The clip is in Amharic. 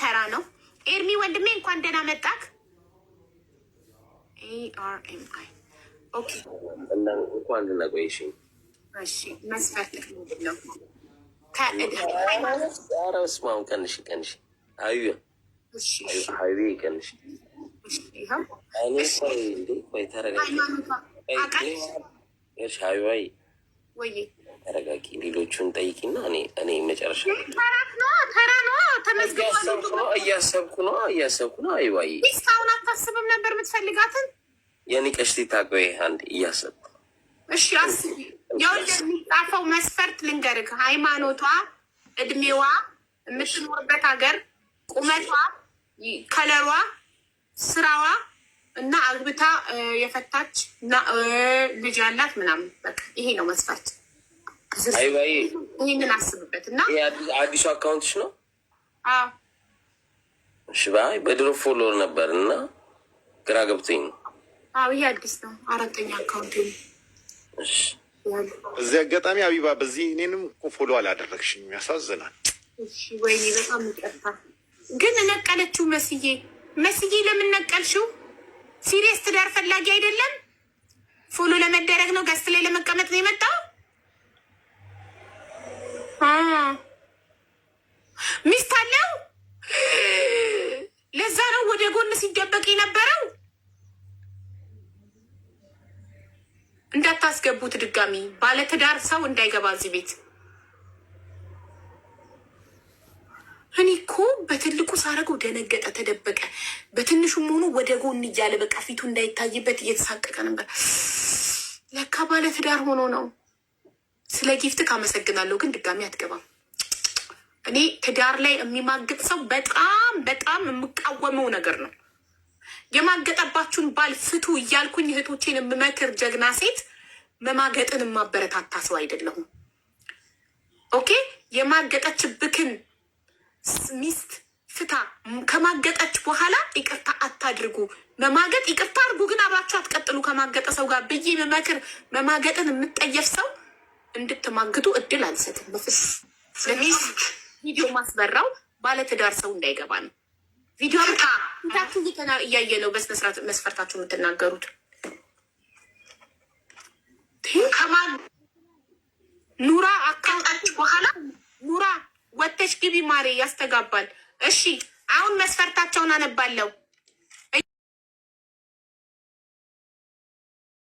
ተራ ነው። ኤርሚ ወንድሜ እንኳን ደህና መጣክ። ARMI ኦኬ። እና እንኳን ደህና ቆይሽኝ። እሺ መስፈርት ነው አረስማውን ቀንሽ አዩ ሀይቤ ቀንሽ ወይ ተረጋጊ ወይ ተረጋጊ። ሌሎቹን ጠይቂና እኔ መጨረሻ ተራ ነው እያሰብኩ ነው። አይዋይ እስካሁን አታስብም ነበር የምትፈልጋትን የኔ ቀሽቲ ታቆይ አንድ እያሰብኩ። እሺ አስቢ። የወንድ የሚጻፈው መስፈርት ልንገርህ፣ ሃይማኖቷ፣ እድሜዋ፣ የምትኖርበት ሀገር፣ ቁመቷ፣ ከለሯ፣ ስራዋ እና አግብታ የፈታች ልጅ ያላት ምናምን፣ በቃ ይሄ ነው መስፈርት። አይባይ ይህንን አስብበት እና አዲሱ አካውንትሽ ነው? አዎ። እሺ ባይ በድሮ ፎሎወር ነበር እና ግራ ገብቶኝ ነው። አዎ ይሄ አዲስ ነው፣ 4ኛ አካውንት ነው። እሺ በዚህ አጋጣሚ አቢባ በዚህ እኔንም እኮ ፎሎ አላደረግሽኝ፣ ያሳዝናል። እሺ ወይኔ በጣም ይቅርታ። ግን ነቀለችው መስዬ ለምን ነቀልሽው? ሲሪየስ ትዳር ፈላጊ አይደለም፣ ፎሎ ለመደረግ ነው፣ ገስት ላይ ለመቀመጥ ነው የመጣው። ሚስት አለው፣ ለዛ ነው ወደ ጎን ሲደበቅ የነበረው። እንዳታስገቡት ድጋሚ፣ ባለትዳር ሰው እንዳይገባ እዚህ ቤት። እኔ እኮ በትልቁ ሳረገው ደነገጠ፣ ተደበቀ። በትንሹም ሆኖ ወደ ጎን እያለ በቃ ፊቱ እንዳይታይበት እየተሳቀቀ ነበር። ለካ ባለትዳር ሆኖ ነው። ስለ ጊፍት ካመሰግናለሁ፣ ግን ድጋሚ አትገባም። እኔ ትዳር ላይ የሚማግጥ ሰው በጣም የምቃወመው ነገር ነው። የማገጠባችሁን ባል ፍቱ እያልኩኝ እህቶቼን የምመክር ጀግና ሴት፣ መማገጥን የማበረታታ ሰው አይደለሁም። ኦኬ። የማገጠችብክን ሚስት ፍታ። ከማገጠች በኋላ ይቅርታ አታድርጉ። መማገጥ ይቅርታ አድርጉ፣ ግን አብራችሁ አትቀጥሉ ከማገጠ ሰው ጋር ብዬ መመክር። መማገጥን የምጠየፍ ሰው እንድትማግጡ እድል አልሰጥም በፍጹም። ቪዲዮ ማስበራው ባለትዳር ሰው እንዳይገባ ነው። ቪዲዮ ታችሁ እያየ ነው በስነስርዓት መስፈርታችሁ የምትናገሩት። ኑራ አካውንታች በኋላ ኑራ ወተሽ ግቢ ማሬ፣ ያስተጋባል። እሺ አሁን መስፈርታቸውን አነባለሁ።